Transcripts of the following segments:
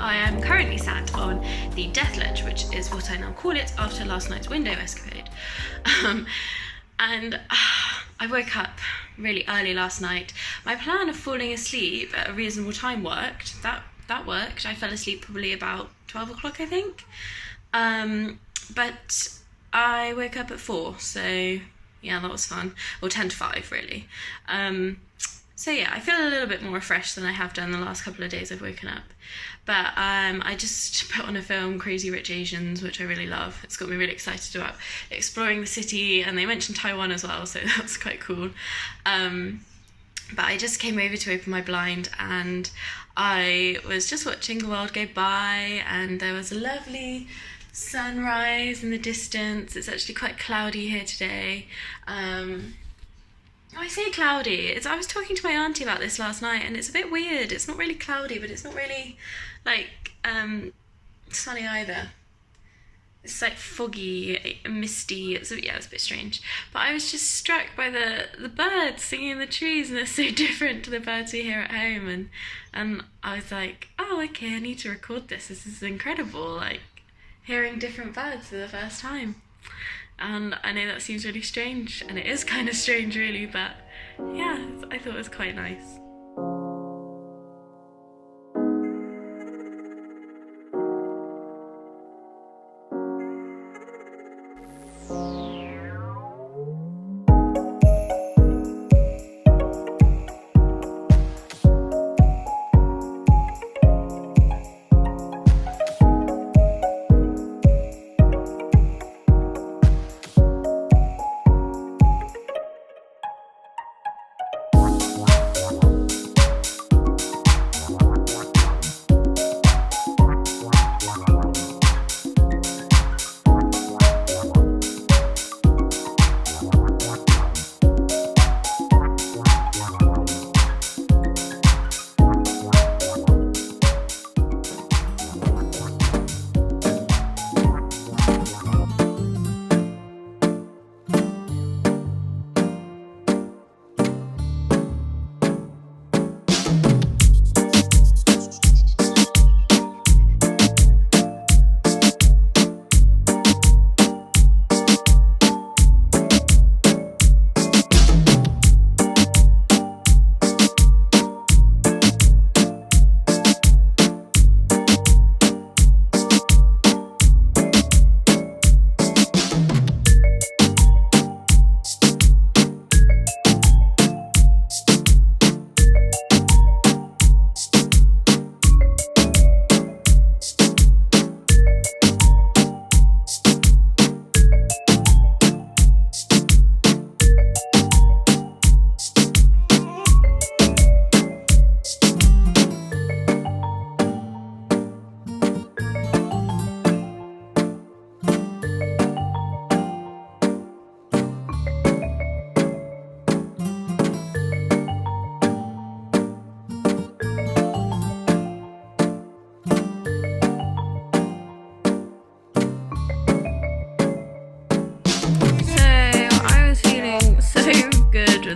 I am currently sat on the death ledge, which is what I now call it after last night's window escapade. And I woke up really early last night. My plan of falling asleep at a reasonable time worked. That worked. I fell asleep probably about 12 o'clock, I think. But I woke up at 4, so yeah, that was fun. Or 10 to 5, really. So yeah, I feel a little bit more refreshed than I have done the last couple of days I've woken up. But I just put on a film, Crazy Rich Asians, which I really love. It's got me really excited about exploring the city, and they mentioned Taiwan as well, so that's quite cool. But I just came over to open my blind, and I was just watching the world go by, and there was a lovely sunrise in the distance. It's actually quite cloudy here today. I say cloudy. I was talking to my auntie about this last night, and it's a bit weird. It's not really cloudy, but it's not really like sunny either. It's like foggy, misty. It's a bit strange. But I was just struck by the birds singing in the trees, and they're so different to the birds we hear at home. And I was like, oh, okay, I need to record this. This is incredible. Like hearing different birds for the first time. And I know that seems really strange, and it is kind of strange really, but yeah, I thought it was quite nice.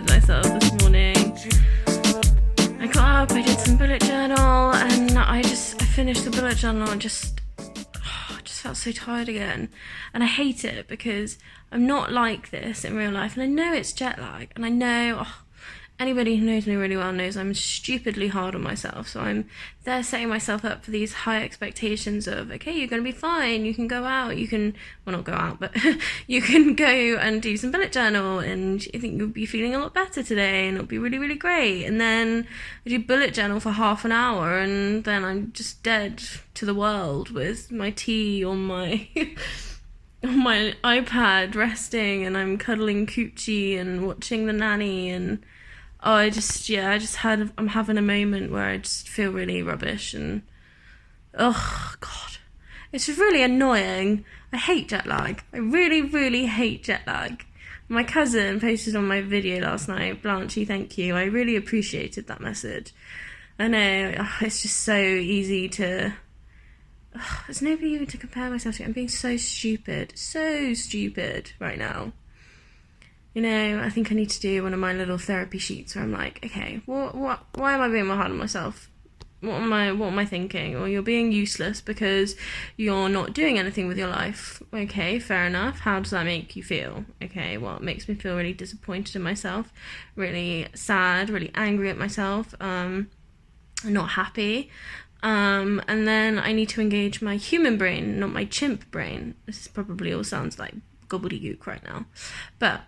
Myself this morning. I got up, I did some bullet journal, and I finished the bullet journal and just felt so tired again. And I hate it because I'm not like this in real life, and I know it's jet lag, and I know anybody who knows me really well knows I'm stupidly hard on myself. So I'm there setting myself up for these high expectations of, okay, you're going to be fine, you can go out, not go out, but you can go and do some bullet journal, and I think you'll be feeling a lot better today, and it'll be really, really great. And then I do bullet journal for half an hour, and then I'm just dead to the world with my tea on my on my iPad resting, and I'm cuddling Coochie and watching The Nanny, and I'm having a moment where I just feel really rubbish, and oh god, it's just really annoying. I hate jet lag. I really, really hate jet lag. My cousin posted on my video last night, Blanchy, thank you. I really appreciated that message. I know, it's just so easy to... there's nobody even to compare myself to. I'm being so stupid right now. You know, I think I need to do one of my little therapy sheets where I'm like, okay, why am I being more hard on myself what am I thinking? Or you're being useless because you're not doing anything with your life. Okay, fair enough. How does that make you feel? Okay, well, it makes me feel really disappointed in myself, really sad, really angry at myself, not happy. And then I need to engage my human brain, not my chimp brain. This probably all sounds like gobbledygook right now, but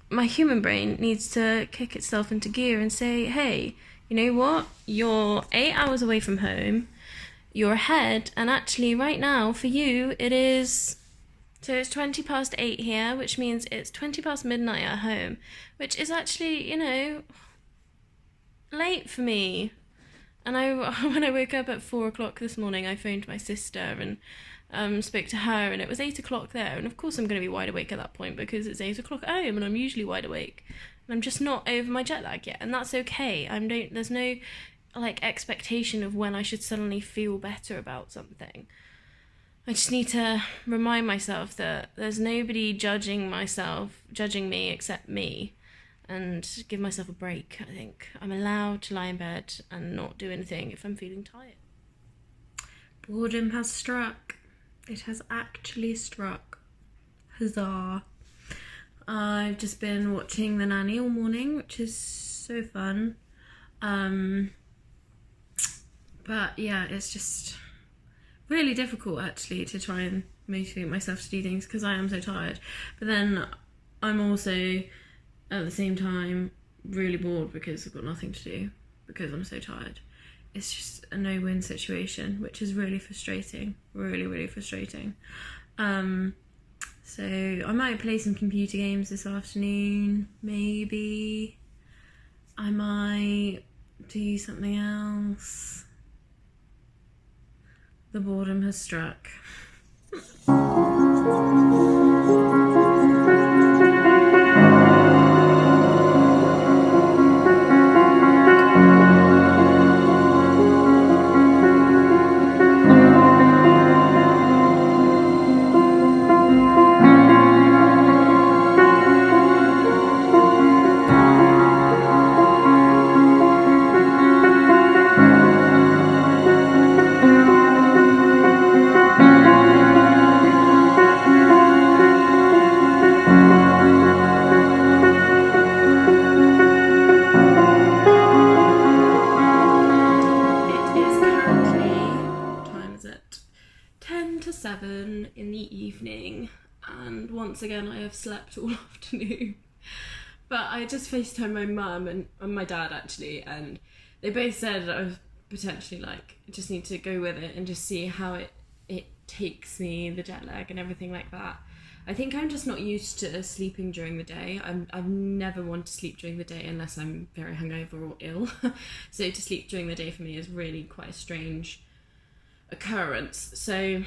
my human brain needs to kick itself into gear and say, hey, you know what? You're 8 hours away from home. You're ahead. And actually, right now, for you, it is... So it's 20 past 8 here, which means it's 20 past midnight at home, which is actually, you know, late for me. And when I woke up at 4 o'clock this morning, I phoned my sister and spoke to her, and it was 8 o'clock there. And of course I'm going to be wide awake at that point because it's 8 o'clock at home and I'm usually wide awake. And I'm just not over my jet lag yet, and that's okay. There's no like expectation of when I should suddenly feel better about something. I just need to remind myself that there's nobody judging me except me, and give myself a break. I think I'm allowed to lie in bed and not do anything if I'm feeling tired. Boredom has struck. It has actually struck. Huzzah. I've just been watching The Nanny all morning, which is so fun. But yeah, it's just really difficult actually to try and motivate myself to do things because I am so tired. But then I'm also at the same time really bored because I've got nothing to do because I'm so tired. It's just a no-win situation, which is really frustrating. Really, really frustrating. So I might play some computer games this afternoon, maybe. I might do something else. The boredom has struck. In the evening, and once again I have slept all afternoon. But I just FaceTimed my mum and my dad actually, and they both said I was potentially like just need to go with it and just see how it takes me, the jet lag and everything like that. I think I'm just not used to sleeping during the day. I've never wanted to sleep during the day unless I'm very hungover or ill. So to sleep during the day for me is really quite a strange occurrence. So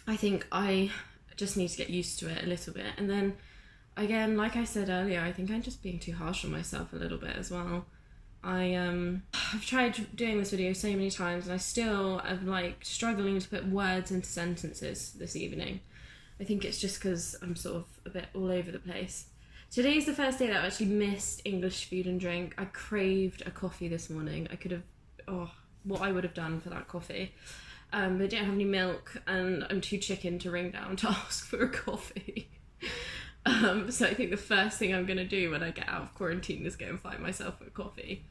I think I just need to get used to it a little bit. And then, again, like I said earlier, I think I'm just being too harsh on myself a little bit as well. I've tried doing this video so many times and I still am like struggling to put words into sentences this evening. I think it's just because I'm sort of a bit all over the place. Today's the first day that I've actually missed English food and drink. I craved a coffee this morning. I could have, what I would have done for that coffee. But I don't have any milk and I'm too chicken to ring down to ask for a coffee. So I think the first thing I'm going to do when I get out of quarantine is go and find myself a coffee.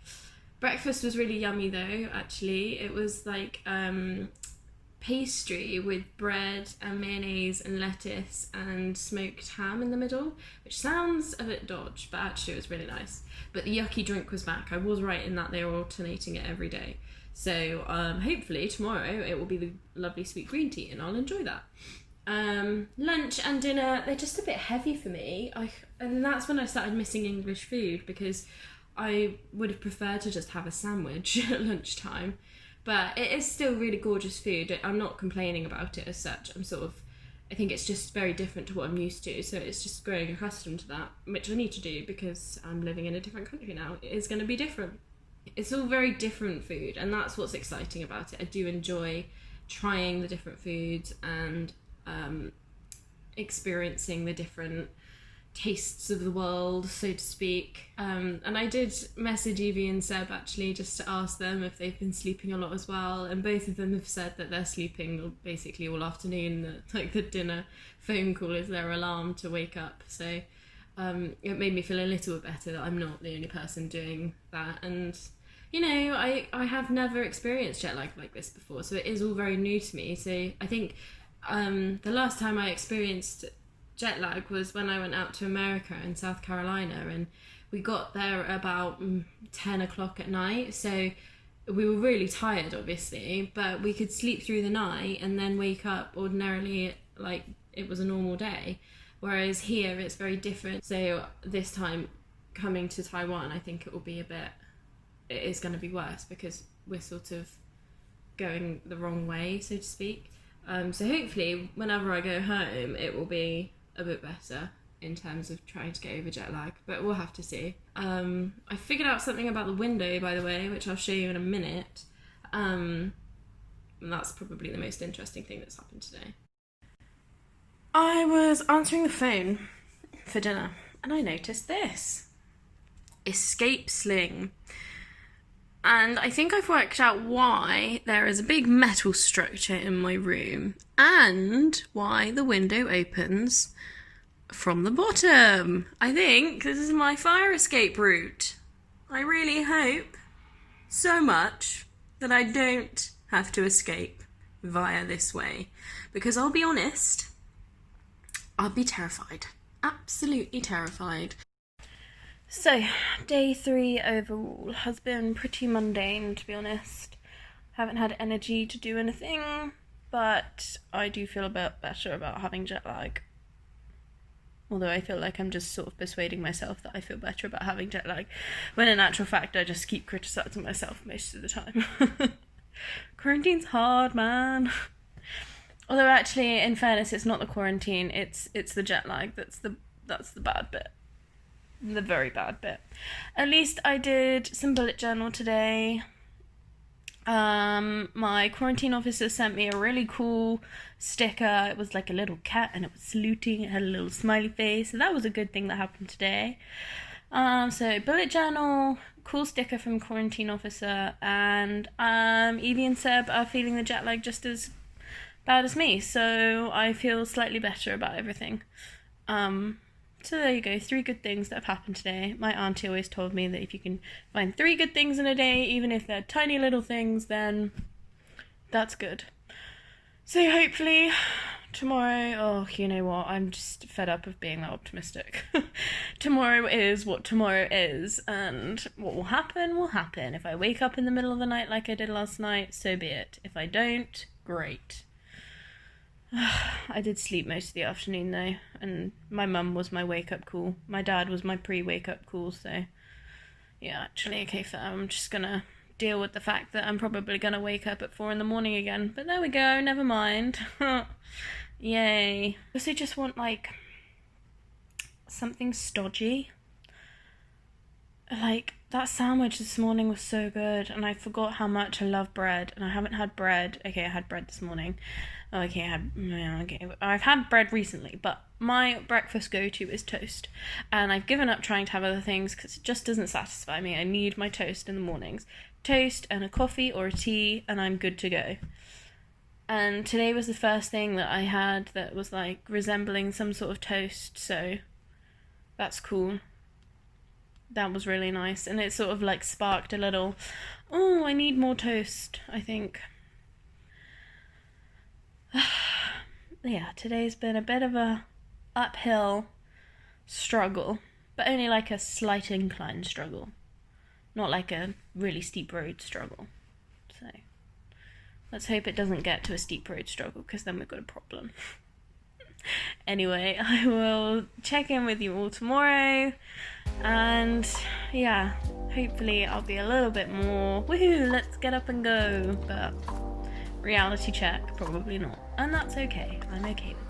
Breakfast was really yummy though, actually. It was like pastry with bread and mayonnaise and lettuce and smoked ham in the middle, which sounds a bit dodge, but actually it was really nice. But the yucky drink was back. I was right in that they were alternating it every day. So hopefully tomorrow it will be the lovely sweet green tea and I'll enjoy that. Lunch and dinner, they're just a bit heavy for me. And that's when I started missing English food because I would have preferred to just have a sandwich at lunchtime. But it is still really gorgeous food. I'm not complaining about it as such. I think it's just very different to what I'm used to. So it's just growing accustomed to that, which I need to do because I'm living in a different country now. It is going to be different. It's all very different food and that's what's exciting about it. I do enjoy trying the different foods and experiencing the different tastes of the world, so to speak. And I did message Evie and Seb actually just to ask them if they've been sleeping a lot as well, and both of them have said that they're sleeping basically all afternoon, that like the dinner phone call is their alarm to wake up. So it made me feel a little bit better that I'm not the only person doing that. And you know, I have never experienced jet lag like this before, so it is all very new to me. So I think the last time I experienced jet lag was when I went out to America in South Carolina, and we got there about 10 o'clock at night, so we were really tired obviously, but we could sleep through the night and then wake up ordinarily like it was a normal day, whereas here it's very different. So this time coming to Taiwan, I think it is going to be worse because we're sort of going the wrong way, so to speak. So hopefully whenever I go home it will be a bit better in terms of trying to get over jet lag, but we'll have to see. I figured out something about the window, by the way, which I'll show you in a minute. And that's probably the most interesting thing that's happened today. I was answering the phone for dinner and I noticed this. Escape sling. And I think I've worked out why there is a big metal structure in my room and why the window opens from the bottom. I think this is my fire escape route. I really hope so much that I don't have to escape via this way, because I'll be honest, I'll be terrified. Absolutely terrified. So, day 3 overall has been pretty mundane, to be honest. Haven't had energy to do anything, but I do feel a bit better about having jet lag. Although I feel like I'm just sort of persuading myself that I feel better about having jet lag, when in actual fact I just keep criticising myself most of the time. Quarantine's hard, man. Although actually, in fairness, it's not the quarantine, it's the jet lag that's the bad bit. The very bad bit. At least I did some bullet journal today. My quarantine officer sent me a really cool sticker. It was like a little cat and it was saluting. It had a little smiley face. So that was a good thing that happened today. So bullet journal, cool sticker from quarantine officer, and Evie and Seb are feeling the jet lag just as bad as me. So I feel slightly better about everything. So there you go, 3 good things that have happened today. My auntie always told me that if you can find 3 good things in a day, even if they're tiny little things, then that's good. So hopefully tomorrow, oh, you know what, I'm just fed up of being that optimistic. Tomorrow is what tomorrow is, and what will happen will happen. If I wake up in the middle of the night like I did last night, so be it. If I don't, great. I did sleep most of the afternoon though, and my mum was my wake-up call. My dad was my pre-wake-up call, so yeah, actually, okay, for I'm just gonna deal with the fact that I'm probably gonna wake up at 4 in the morning again, but there we go, never mind. Yay. I also just want, like, something stodgy. Like, that sandwich this morning was so good, and I forgot how much I love bread, and I haven't had bread. Okay, I had bread this morning. I've had bread recently, but my breakfast go-to is toast, and I've given up trying to have other things because it just doesn't satisfy me. I need my toast in the mornings. Toast and a coffee or a tea, and I'm good to go. And today was the first thing that I had that was, like, resembling some sort of toast, so that's cool. That was really nice, and it sort of, like, sparked a little, oh, I need more toast, I think. Yeah, today's been a bit of a uphill struggle, but only like a slight incline struggle, not like a really steep road struggle. So let's hope it doesn't get to a steep road struggle, because then we've got a problem. Anyway, I will check in with you all tomorrow, and yeah, hopefully I'll be a little bit more woohoo, let's get up and go, but reality check, probably not, and that's okay. I'm okay with